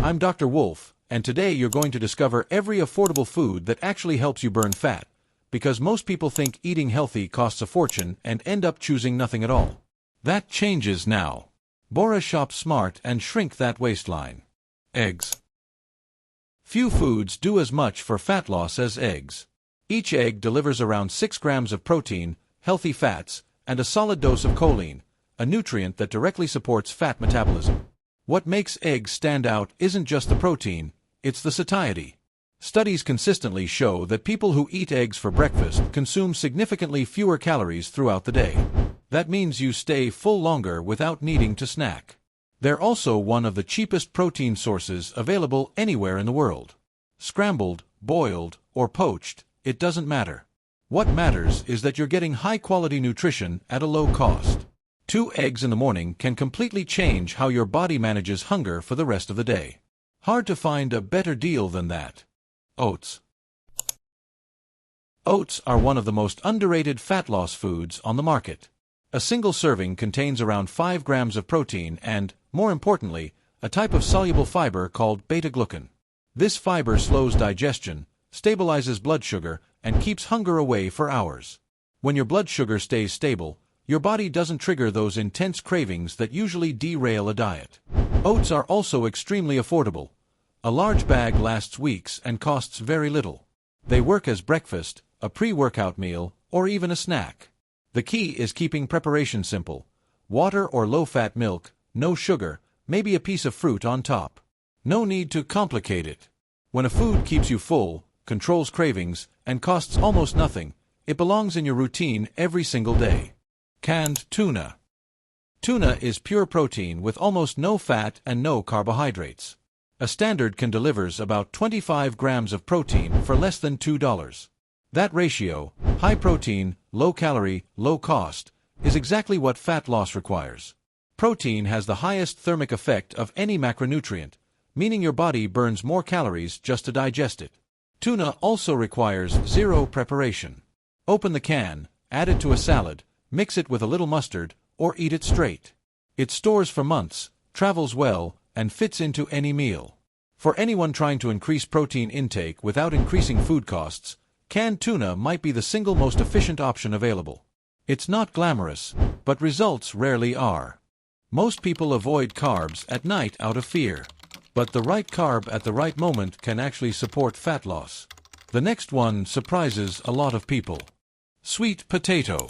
I'm Dr. Wolf, and today you're going to discover every affordable food that actually helps you burn fat, because most people think eating healthy costs a fortune and end up choosing nothing at all. That changes now. Bora shop smart and shrink that waistline. Eggs. Few foods do as much for fat loss as eggs. Each egg delivers around 6 grams of protein, healthy fats, and a solid dose of choline, a nutrient that directly supports fat metabolism. What makes eggs stand out isn't just the protein, it's the satiety. Studies consistently show that people who eat eggs for breakfast consume significantly fewer calories throughout the day. That means you stay full longer without needing to snack. They're also one of the cheapest protein sources available anywhere in the world. Scrambled, boiled, or poached, it doesn't matter. What matters is that you're getting high-quality nutrition at a low cost. 2 eggs in the morning can completely change how your body manages hunger for the rest of the day. Hard to find a better deal than that. Oats. Oats are one of the most underrated fat loss foods on the market. A single serving contains around 5 grams of protein and, more importantly, a type of soluble fiber called beta-glucan. This fiber slows digestion, stabilizes blood sugar, and keeps hunger away for hours. When your blood sugar stays stable, your body doesn't trigger those intense cravings that usually derail a diet. Oats are also extremely affordable. A large bag lasts weeks and costs very little. They work as breakfast, a pre-workout meal, or even a snack. The key is keeping preparation simple. Water or low-fat milk, no sugar, maybe a piece of fruit on top. No need to complicate it. When a food keeps you full, controls cravings, and costs almost nothing, it belongs in your routine every single day. Canned tuna. Tuna is pure protein with almost no fat and no carbohydrates. A standard can delivers about 25 grams of protein for less than $2. That ratio, high protein, low calorie, low cost, is exactly what fat loss requires. Protein has the highest thermic effect of any macronutrient, meaning your body burns more calories just to digest it. Tuna also requires zero preparation. Open the can, add it to a salad, mix it with a little mustard, or eat it straight. It stores for months, travels well, and fits into any meal. For anyone trying to increase protein intake without increasing food costs, canned tuna might be the single most efficient option available. It's not glamorous, but results rarely are. Most people avoid carbs at night out of fear. But the right carb at the right moment can actually support fat loss. The next one surprises a lot of people. Sweet potato.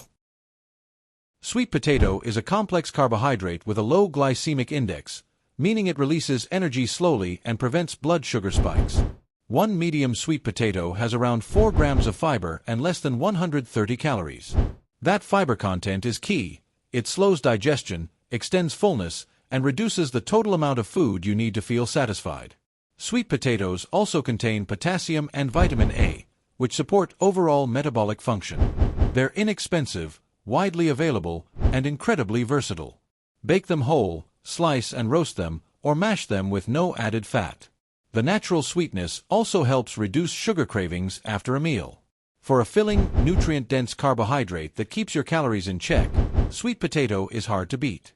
Sweet potato is a complex carbohydrate with a low glycemic index, meaning it releases energy slowly and prevents blood sugar spikes. One medium sweet potato has around 4 grams of fiber and less than 130 calories. That fiber content is key. It slows digestion, extends fullness, and reduces the total amount of food you need to feel satisfied. Sweet potatoes also contain potassium and vitamin A, which support overall metabolic function. They're inexpensive, widely available, and incredibly versatile. Bake them whole, slice and roast them, or mash them with no added fat. The natural sweetness also helps reduce sugar cravings after a meal. For a filling, nutrient-dense carbohydrate that keeps your calories in check, sweet potato is hard to beat.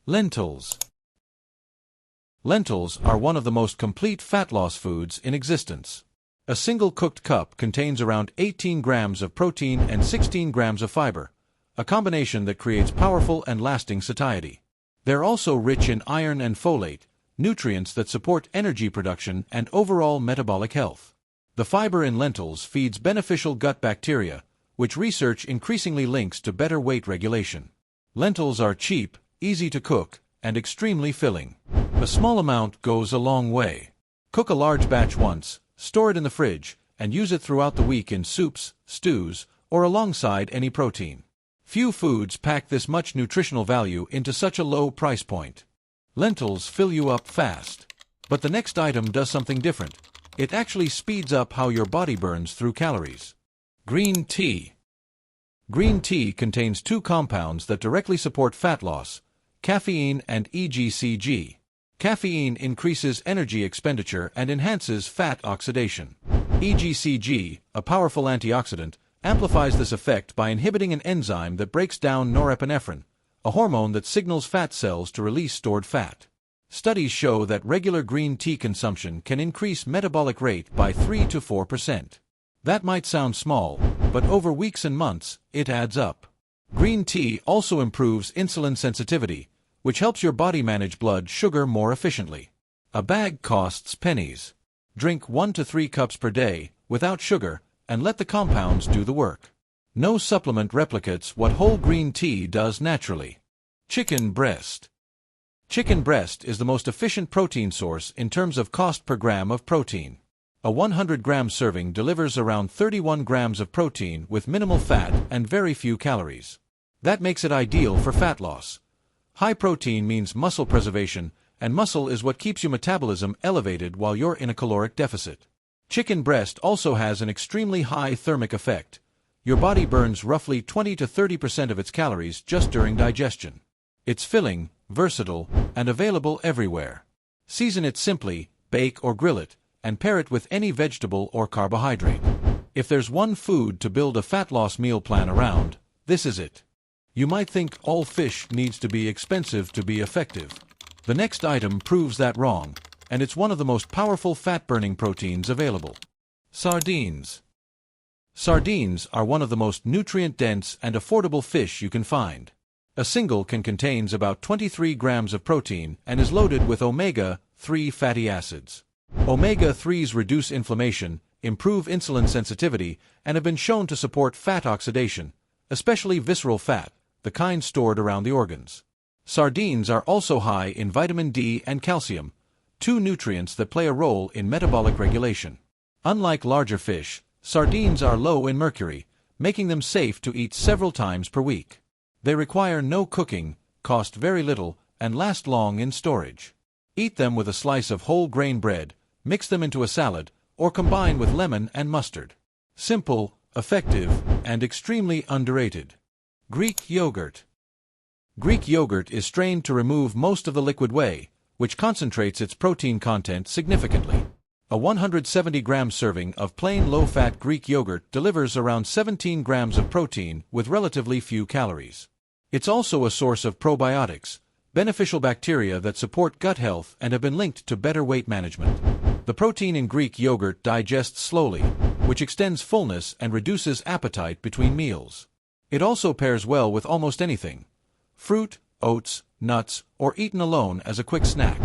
Lentils. Lentils are one of the most complete fat loss foods in existence. A single cooked cup contains around 18 grams of protein and 16 grams of fiber, a combination that creates powerful and lasting satiety. They're also rich in iron and folate, nutrients that support energy production and overall metabolic health. The fiber in lentils feeds beneficial gut bacteria, which research increasingly links to better weight regulation. Lentils are cheap, easy to cook, and extremely filling. A small amount goes a long way. Cook a large batch once, store it in the fridge, and use it throughout the week in soups, stews, or alongside any protein. Few foods pack this much nutritional value into such a low price point. Lentils fill you up fast. But the next item does something different. It actually speeds up how your body burns through calories. Green tea. Green tea contains 2 compounds that directly support fat loss: caffeine and EGCG. Caffeine increases energy expenditure and enhances fat oxidation. EGCG, a powerful antioxidant, amplifies this effect by inhibiting an enzyme that breaks down norepinephrine, a hormone that signals fat cells to release stored fat. Studies show that regular green tea consumption can increase metabolic rate by 3 to 4%. That might sound small, but over weeks and months, it adds up. Green tea also improves insulin sensitivity, which helps your body manage blood sugar more efficiently. A bag costs pennies. Drink 1 to 3 cups per day, without sugar, and let the compounds do the work. No supplement replicates what whole green tea does naturally. Chicken breast. Chicken breast is the most efficient protein source in terms of cost per gram of protein. A 100-gram serving delivers around 31 grams of protein with minimal fat and very few calories. That makes it ideal for fat loss. High protein means muscle preservation, and muscle is what keeps your metabolism elevated while you're in a caloric deficit. Chicken breast also has an extremely high thermic effect. Your body burns roughly 20 to 30% of its calories just during digestion. It's filling, versatile, and available everywhere. Season it simply, bake or grill it, and pair it with any vegetable or carbohydrate. If there's one food to build a fat loss meal plan around, this is it. You might think all fish needs to be expensive to be effective. The next item proves that wrong, and it's one of the most powerful fat-burning proteins available. Sardines. Sardines are one of the most nutrient-dense and affordable fish you can find. A single can contains about 23 grams of protein and is loaded with omega-3 fatty acids. Omega-3s reduce inflammation, improve insulin sensitivity, and have been shown to support fat oxidation, especially visceral fat, the kind stored around the organs. Sardines are also high in vitamin D and calcium, two nutrients that play a role in metabolic regulation. Unlike larger fish, sardines are low in mercury, making them safe to eat several times per week. They require no cooking, cost very little, and last long in storage. Eat them with a slice of whole grain bread, mix them into a salad, or combine with lemon and mustard. Simple, effective, and extremely underrated. Greek yogurt. Greek yogurt is strained to remove most of the liquid whey, which concentrates its protein content significantly. A 170-gram serving of plain low-fat Greek yogurt delivers around 17 grams of protein with relatively few calories. It's also a source of probiotics, beneficial bacteria that support gut health and have been linked to better weight management. The protein in Greek yogurt digests slowly, which extends fullness and reduces appetite between meals. It also pairs well with almost anything: fruit, oats, nuts, or eaten alone as a quick snack.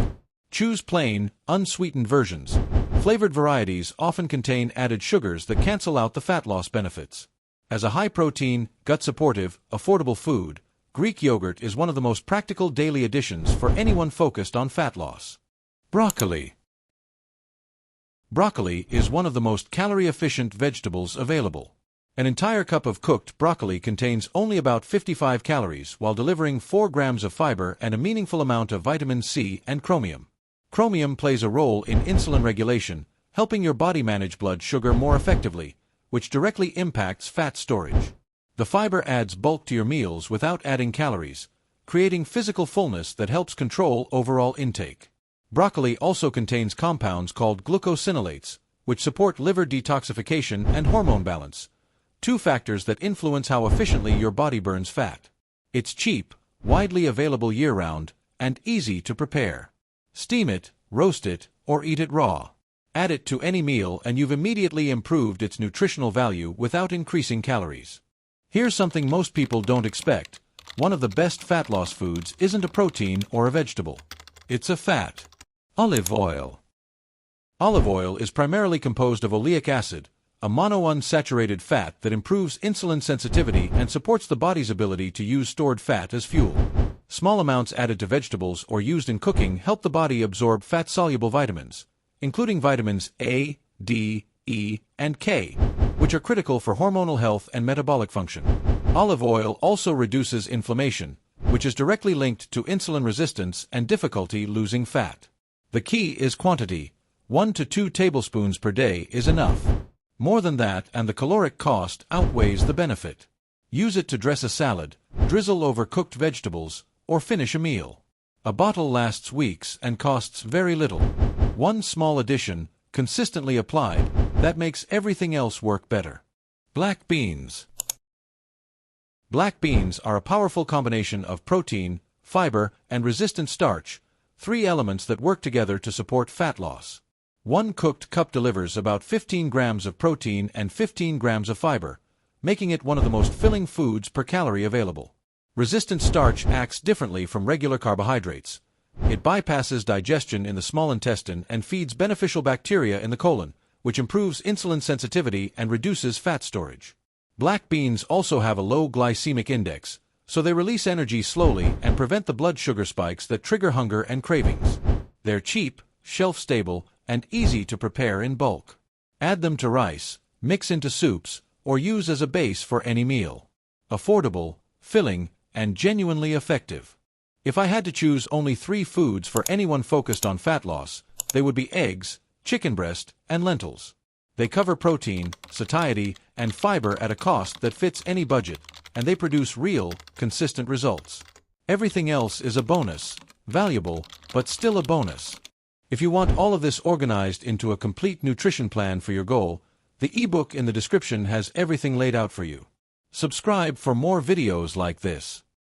Choose plain, unsweetened versions. Flavored varieties often contain added sugars that cancel out the fat loss benefits. As a high-protein, gut-supportive, affordable food, Greek yogurt is one of the most practical daily additions for anyone focused on fat loss. Broccoli. Broccoli is one of the most calorie-efficient vegetables available. An entire cup of cooked broccoli contains only about 55 calories while delivering 4 grams of fiber and a meaningful amount of vitamin C and chromium. Chromium plays a role in insulin regulation, helping your body manage blood sugar more effectively, which directly impacts fat storage. The fiber adds bulk to your meals without adding calories, creating physical fullness that helps control overall intake. Broccoli also contains compounds called glucosinolates, which support liver detoxification and hormone balance, two factors that influence how efficiently your body burns fat. It's cheap, widely available year-round, and easy to prepare. Steam it, roast it, or eat it raw. Add it to any meal and you've immediately improved its nutritional value without increasing calories. Here's something most people don't expect. One of the best fat loss foods isn't a protein or a vegetable. It's a fat. Olive oil. Olive oil is primarily composed of oleic acid, a monounsaturated fat that improves insulin sensitivity and supports the body's ability to use stored fat as fuel. Small amounts added to vegetables or used in cooking help the body absorb fat-soluble vitamins, including vitamins A, D, E, and K, which are critical for hormonal health and metabolic function. Olive oil also reduces inflammation, which is directly linked to insulin resistance and difficulty losing fat. The key is quantity. 1 to 2 tablespoons per day is enough. More than that and the caloric cost outweighs the benefit. Use it to dress a salad, drizzle over cooked vegetables, or finish a meal. A bottle lasts weeks and costs very little. One small addition, consistently applied, that makes everything else work better. Black beans. Black beans are a powerful combination of protein, fiber, and resistant starch, Three elements that work together to support fat loss. 1 cooked cup delivers about 15 grams of protein and 15 grams of fiber, making it one of the most filling foods per calorie available. Resistant starch acts differently from regular carbohydrates. It bypasses digestion in the small intestine and feeds beneficial bacteria in the colon, which improves insulin sensitivity and reduces fat storage. Black beans also have a low glycemic index, so they release energy slowly and prevent the blood sugar spikes that trigger hunger and cravings. They're cheap, shelf-stable, and easy to prepare in bulk. Add them to rice, mix into soups, or use as a base for any meal. Affordable, filling, and genuinely effective. If I had to choose only 3 foods for anyone focused on fat loss, they would be eggs, chicken breast, and lentils. They cover protein, satiety, and fiber at a cost that fits any budget, and they produce real, consistent results. Everything else is a bonus, valuable, but still a bonus. If you want all of this organized into a complete nutrition plan for your goal, the ebook in the description has everything laid out for you. Subscribe for more videos like this.